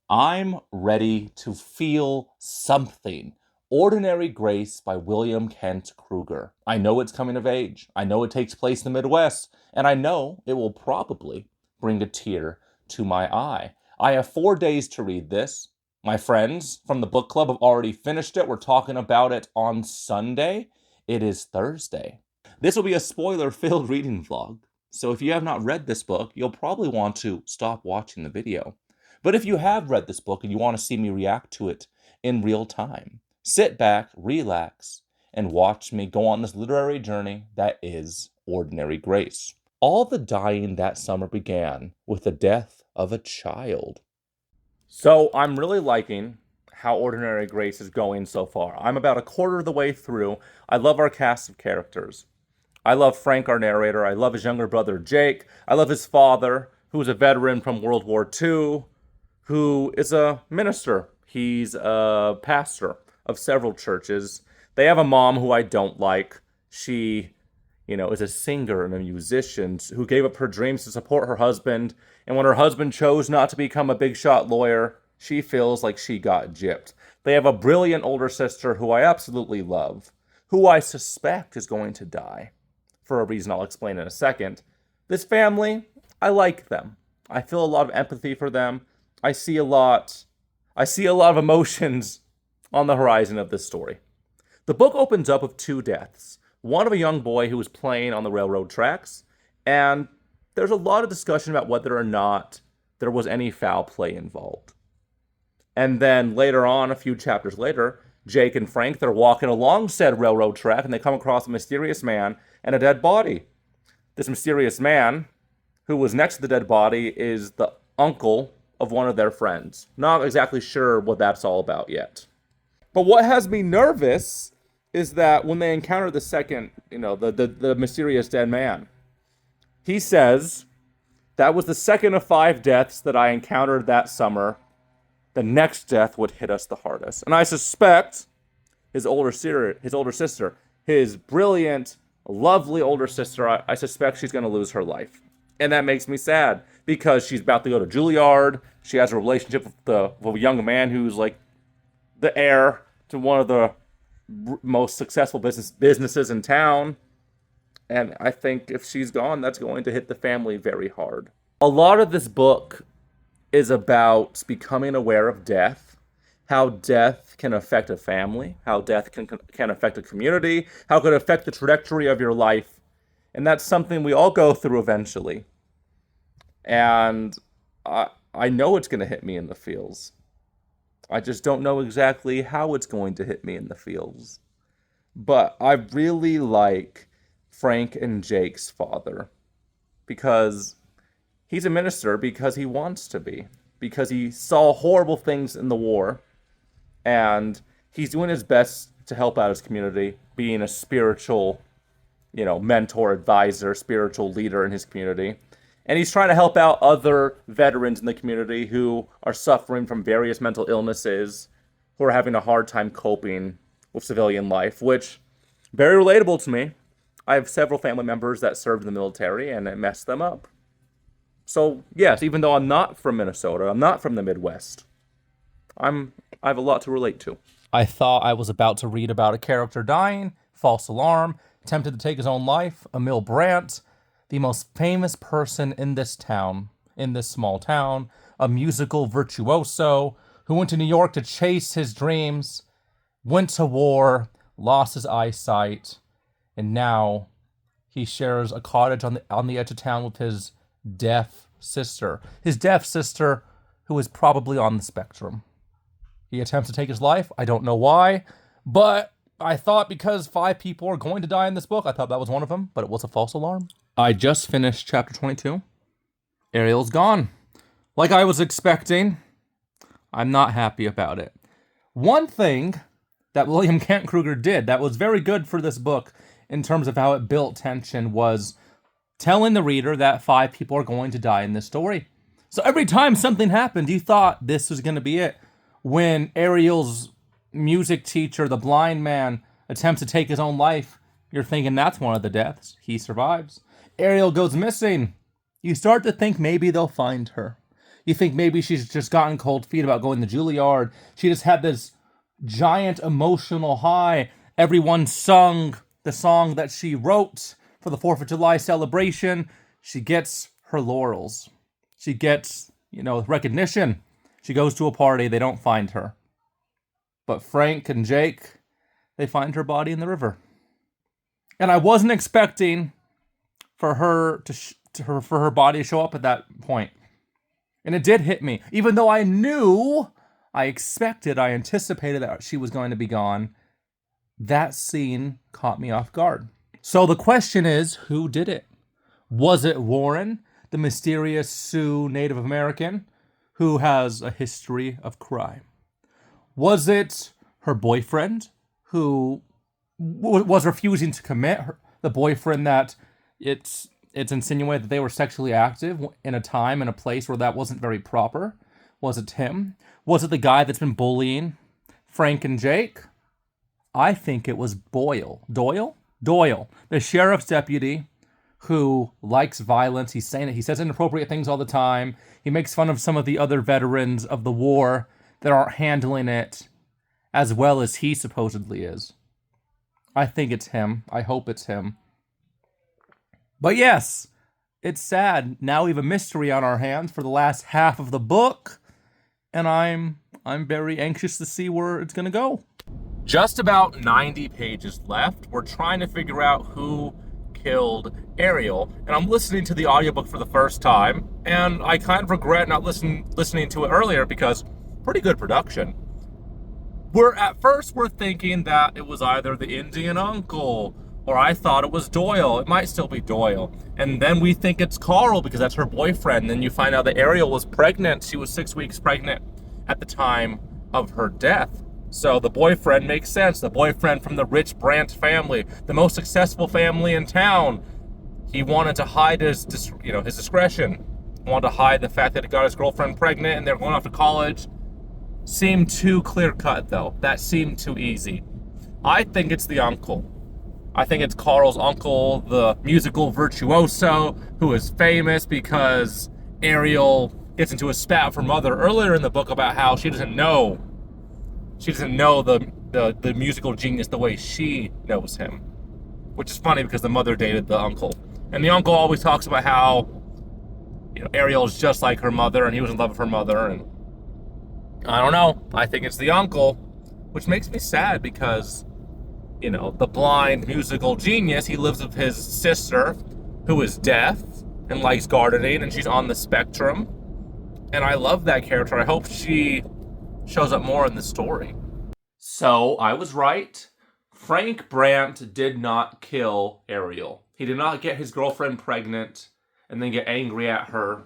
I'm ready to feel something. Ordinary Grace by William Kent Krueger. I know it's coming of age. I know it takes place in the Midwest. And I know it will probably bring a tear to my eye. I have 4 days to read this. My friends from the book club have already finished it. We're talking about it on Sunday. It is Thursday. This will be a spoiler-filled reading vlog. So if you have not read this book, you'll probably want to stop watching the video. But if you have read this book and you want to see me react to it in real time, sit back, relax, and watch me go on this literary journey that is Ordinary Grace. All the dying that summer began with the death of a child. So I'm really liking how Ordinary Grace is going so far. I'm about a quarter of the way through. I love our cast of characters. I love Frank, our narrator. I love his younger brother, Jake. I love his father, who is a veteran from World War II, who is a minister. He's a pastor of several churches. They have a mom who I don't like. She, is a singer and a musician who gave up her dreams to support her husband. And when her husband chose not to become a big shot lawyer, she feels like she got gypped. They have a brilliant older sister who I absolutely love, who I suspect is going to die, for a reason I'll explain in a second. This family, I like them. I feel a lot of empathy for them. I see a lot of emotions on the horizon of this story. The book opens up with two deaths. One of a young boy who was playing on the railroad tracks, and there's a lot of discussion about whether or not there was any foul play involved. And then later on, a few chapters later, Jake and Frank, they're walking along said railroad track, and they come across a mysterious man and a dead body. This mysterious man, who was next to the dead body, is the uncle of one of their friends. Not exactly sure what that's all about yet. But what has me nervous is that when they encounter the second, the mysterious dead man, he says, that was the second of 5 deaths that I encountered that summer. The next death would hit us the hardest. And I suspect his older sister, his brilliant, lovely older sister, I suspect she's going to lose her life. And that makes me sad because she's about to go to Juilliard. She has a relationship with a young man who's like the heir to one of the most successful businesses in town. And I think if she's gone, that's going to hit the family very hard. A lot of this book is about becoming aware of death, how death can affect a family, how death can affect a community, how it could affect the trajectory of your life. And that's something we all go through eventually. And I know it's going to hit me in the feels. I just don't know exactly how it's going to hit me in the feels. But I really like Frank and Jake's father because he's a minister because he wants to be, because he saw horrible things in the war, and he's doing his best to help out his community, being a spiritual, mentor, advisor, spiritual leader in his community. And he's trying to help out other veterans in the community who are suffering from various mental illnesses, who are having a hard time coping with civilian life, which, very relatable to me. I have several family members that served in the military, and it messed them up. So, yes, even though I'm not from Minnesota, I'm not from the Midwest, I have a lot to relate to. I thought I was about to read about a character dying, false alarm, attempted to take his own life, Emil Brandt, the most famous person in this town, in this small town, a musical virtuoso who went to New York to chase his dreams, went to war, lost his eyesight, and now he shares a cottage on the edge of town with his deaf sister. His deaf sister, who is probably on the spectrum. He attempts to take his life. I don't know why, but I thought because 5 people are going to die in this book, I thought that was one of them, but it was a false alarm. I just finished chapter 22. Ariel's gone. Like I was expecting. I'm not happy about it. One thing that William Kent Krueger did that was very good for this book in terms of how it built tension was telling the reader that 5 people are going to die in this story. So every time something happened, you thought this was going to be it. When Ariel's music teacher, the blind man, attempts to take his own life, you're thinking that's one of the deaths. He survives. Ariel goes missing. You start to think maybe they'll find her. You think maybe she's just gotten cold feet about going to Juilliard. She just had this giant emotional high. Everyone sung the song that she wrote for the 4th of July celebration. She gets her laurels. She gets, recognition. She goes to a party. They don't find her. But Frank and Jake, they find her body in the river. And I wasn't expecting for her for her body to show up at that point. And it did hit me. Even though I knew, I anticipated that she was going to be gone, that scene caught me off guard. So the question is, who did it? Was it Warren, the mysterious Sioux Native American, who has a history of crime? Was it her boyfriend, who was refusing to commit? The boyfriend that it's insinuated that they were sexually active in a time and a place where that wasn't very proper? Was it him? Was it the guy that's been bullying Frank and Jake? I think it was Doyle, the sheriff's deputy who likes violence. He says inappropriate things all the time. He makes fun of some of the other veterans of the war that aren't handling it as well as he supposedly is. I think it's him. I hope it's him. But yes, it's sad. Now we have a mystery on our hands for the last half of the book, and I'm very anxious to see where it's going to go. Just about 90 pages left. We're trying to figure out who killed Ariel, and I'm listening to the audiobook for the first time, and I kind of regret not listening to it earlier because pretty good production. At first we're thinking that it was either the Indian uncle, or I thought it was Doyle. It might still be Doyle. And then we think it's Carl because that's her boyfriend. And then you find out that Ariel was pregnant. She was 6 weeks pregnant at the time of her death. So the boyfriend makes sense. The boyfriend from the rich Brandt family, the most successful family in town. He wanted to hide his discretion. He wanted to hide the fact that he got his girlfriend pregnant and they're going off to college. Seemed too clear-cut, though. That seemed too easy. I think it's the uncle. I think it's Carl's uncle, the musical virtuoso, who is famous because Ariel gets into a spat with her mother earlier in the book about how she doesn't know the musical genius the way she knows him. Which is funny because the mother dated the uncle. And the uncle always talks about how, Ariel is just like her mother and he was in love with her mother. And I don't know. I think it's the uncle, which makes me sad because the blind musical genius, he lives with his sister, who is deaf and likes gardening, and she's on the spectrum. And I love that character. I hope she shows up more in the story. So, I was right. Frank Brandt did not kill Ariel. He did not get his girlfriend pregnant and then get angry at her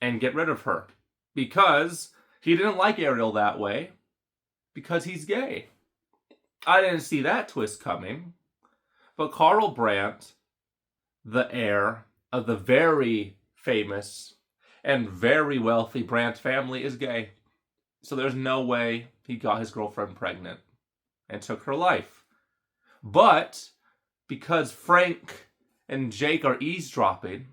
and get rid of her. Because he didn't like Ariel that way. Because he's gay. I didn't see that twist coming. But Carl Brandt, the heir of the very famous and very wealthy Brandt family, is gay. So there's no way he got his girlfriend pregnant and took her life. But because Frank and Jake are eavesdropping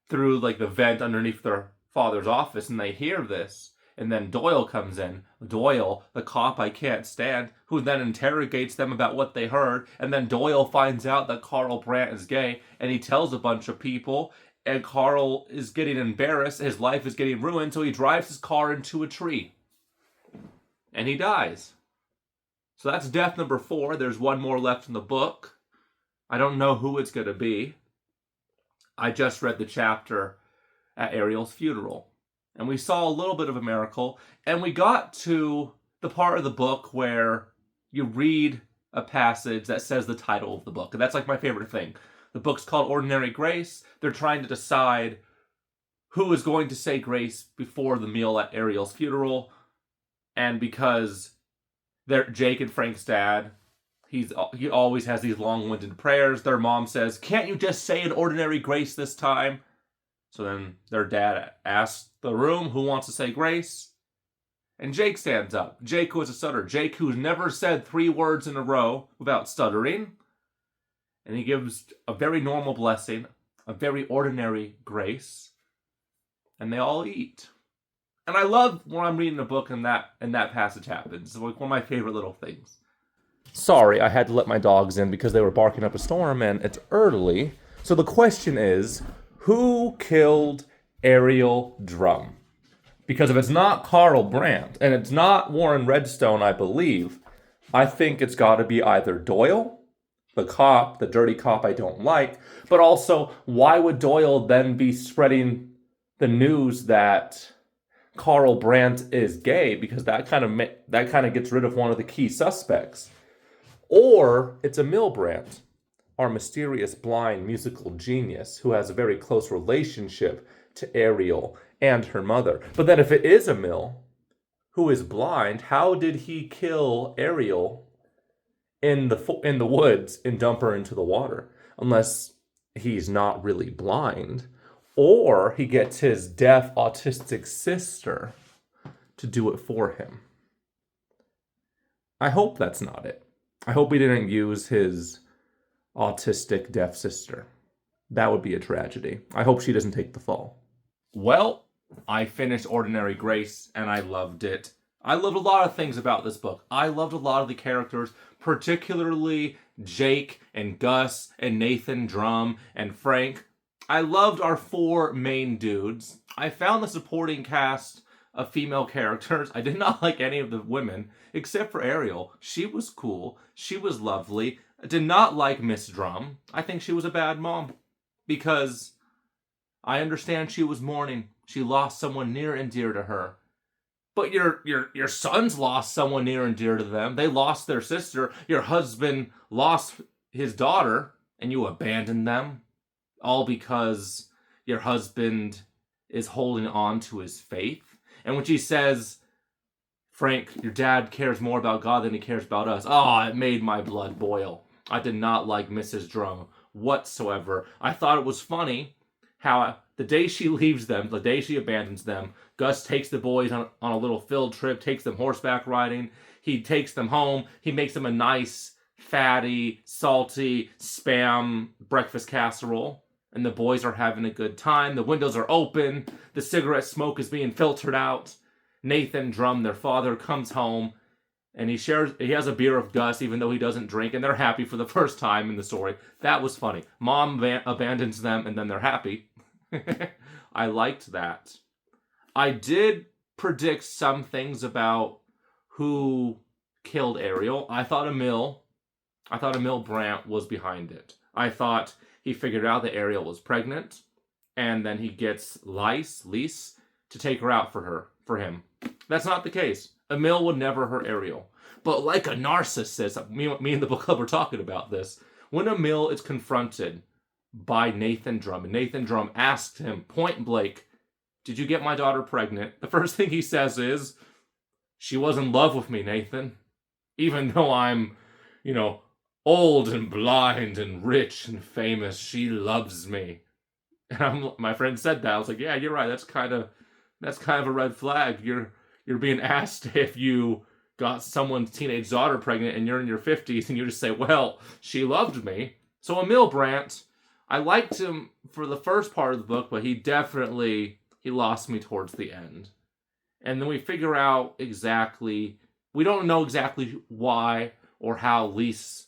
through the vent underneath their father's office and they hear this, and then Doyle comes in. Doyle, the cop I can't stand, who then interrogates them about what they heard. And then Doyle finds out that Carl Brandt is gay, and he tells a bunch of people. And Carl is getting embarrassed. His life is getting ruined, so he drives his car into a tree. And he dies. So that's death number 4. There's one more left in the book. I don't know who it's going to be. I just read the chapter at Ariel's funeral. And we saw a little bit of a miracle. And we got to the part of the book where you read a passage that says the title of the book. And that's my favorite thing. The book's called Ordinary Grace. They're trying to decide who is going to say grace before the meal at Ariel's funeral. And because Jake and Frank's dad, he always has these long-winded prayers. Their mom says, "Can't you just say an ordinary grace this time?" So then their dad asks the room who wants to say grace. And Jake stands up. Jake, who is a stutterer. Jake, who's never said 3 words in a row without stuttering. And he gives a very normal blessing, a very ordinary grace. And they all eat. And I love when I'm reading a book and that passage happens. It's like one of my favorite little things. Sorry, I had to let my dogs in because they were barking up a storm and it's early. So the question is, who killed Ariel Drum? Because if it's not Carl Brandt and it's not Warren Redstone, I believe, I think it's got to be either Doyle, the cop, the dirty cop I don't like, but also why would Doyle then be spreading the news that Carl Brandt is gay? Because that kind of gets rid of one of the key suspects. Or it's Emil Brandt, our mysterious blind musical genius who has a very close relationship to Ariel and her mother. But then if it is Emil, who is blind, how did he kill Ariel in the woods and dump her into the water? Unless he's not really blind, or he gets his deaf autistic sister to do it for him. I hope that's not it. I hope he didn't use his autistic deaf sister. That would be a tragedy. I hope she doesn't take the fall. Well, I finished Ordinary Grace and I loved it. I loved a lot of things about this book. I loved a lot of the characters, particularly Jake and Gus and Nathan Drum and Frank. I loved our 4 main dudes. I found the supporting cast of female characters. I did not like any of the women, except for Ariel. She was cool. She was lovely. I did not like Miss Drum. I think she was a bad mom. Because I understand she was mourning. She lost someone near and dear to her. But your sons lost someone near and dear to them. They lost their sister. Your husband lost his daughter, and you abandoned them. All because your husband is holding on to his faith. And when she says, Frank, your dad cares more about God than he cares about us. Oh, it made my blood boil. I did not like Mrs. Drum whatsoever. I thought it was funny how the day she leaves them, the day she abandons them, Gus takes the boys on a little field trip, takes them horseback riding. He takes them home. He makes them a nice, fatty, salty Spam breakfast casserole. And the boys are having a good time. The windows are open. The cigarette smoke is being filtered out. Nathan Drum, their father, comes home and he has a beer with Gus even though he doesn't drink, and they're happy for the first time in the story. That was funny. Mom abandons them and then they're happy. I liked that. I did predict some things about who killed Ariel. I thought Emil Brandt was behind it. I thought he figured out that Ariel was pregnant, and then he gets Lise, to take her out for him. That's not the case. Emil would never hurt Ariel. But like a narcissist, me and the book club were talking about this, when Emil is confronted by Nathan Drum, and Nathan Drum asked him point blank, did you get my daughter pregnant? The first thing he says is, she was in love with me, Nathan. Even though I'm, old and blind and rich and famous, she loves me. And my friend said that. I was like, yeah, you're right. That's kind of a red flag. You're being asked if you got someone's teenage daughter pregnant and you're in your 50s and you just say, well, she loved me. So Emil Brandt, I liked him for the first part of the book, but he lost me towards the end. And then we figure out we don't know exactly why or how Lise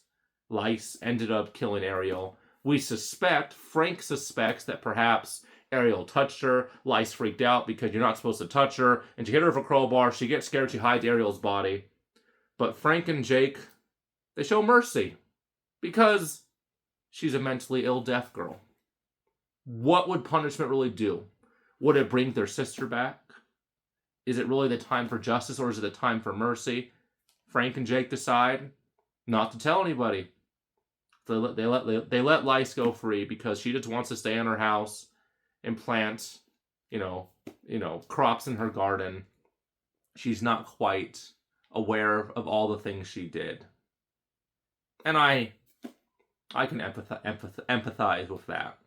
ended up killing Ariel. Frank suspects that perhaps Ariel touched her. Lise freaked out because you're not supposed to touch her, and she hit her with a crowbar. She gets scared, she hides Ariel's body. But Frank and Jake, they show mercy because she's a mentally ill deaf girl. What would punishment really do? Would it bring their sister back? Is it really the time for justice, or is it the time for mercy? Frank and Jake decide not to tell anybody. They let Lise go free because she just wants to stay in her house and plant, crops in her garden. She's not quite aware of all the things she did. And I can empathize with that.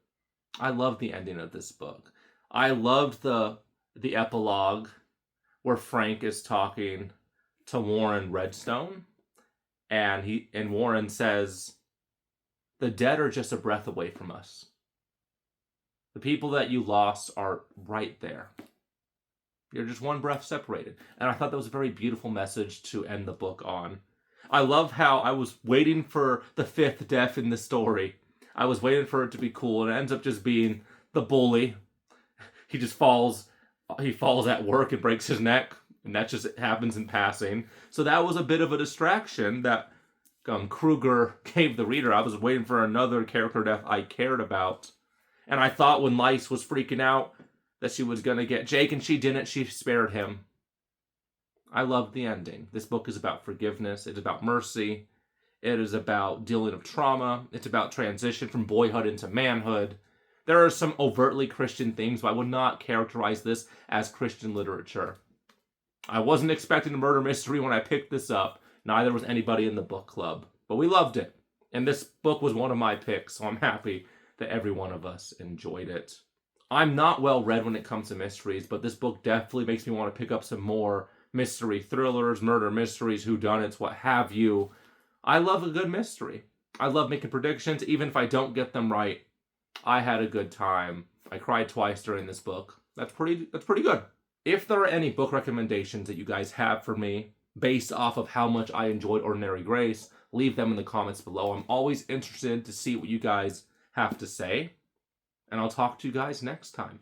I love the ending of this book. I loved the epilogue where Frank is talking to Warren Redstone, and Warren says, the dead are just a breath away from us. The people that you lost are right there. You're just one breath separated. And I thought that was a very beautiful message to end the book on. I love how I was waiting for the fifth death in the story. I was waiting for it to be cool, and it ends up just being the bully. He just falls. He falls at work and breaks his neck, and that just happens in passing. So that was a bit of a distraction that Krueger gave the reader. I was waiting for another character death I cared about. And I thought when Lice was freaking out that she was going to get Jake, and she didn't. She spared him. I loved the ending. This book is about forgiveness. It's about mercy. It is about dealing with trauma. It's about transition from boyhood into manhood. There are some overtly Christian things, but I would not characterize this as Christian literature. I wasn't expecting a murder mystery when I picked this up. Neither was anybody in the book club. But we loved it. And this book was one of my picks, so I'm happy that every one of us enjoyed it. I'm not well read when it comes to mysteries, but this book definitely makes me want to pick up some more mystery thrillers, murder mysteries, whodunits, what have you. I love a good mystery. I love making predictions, even if I don't get them right. I had a good time. I cried twice during this book. That's pretty good. If there are any book recommendations that you guys have for me, based off of how much I enjoyed Ordinary Grace, leave them in the comments below. I'm always interested to see what you guys have to say. And I'll talk to you guys next time.